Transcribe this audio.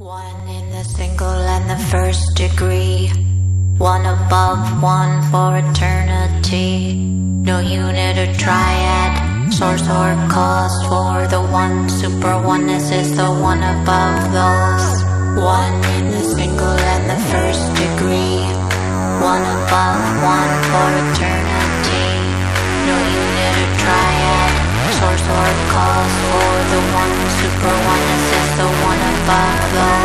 One in the single and the first degree, one above, one for eternity. No unit or triad, source or cause. For the one, super oneness is the one above those. One in the single and the first degree, one above, one for eternity. No unit or triad, source or cause. For the one, super oneness is the one above those.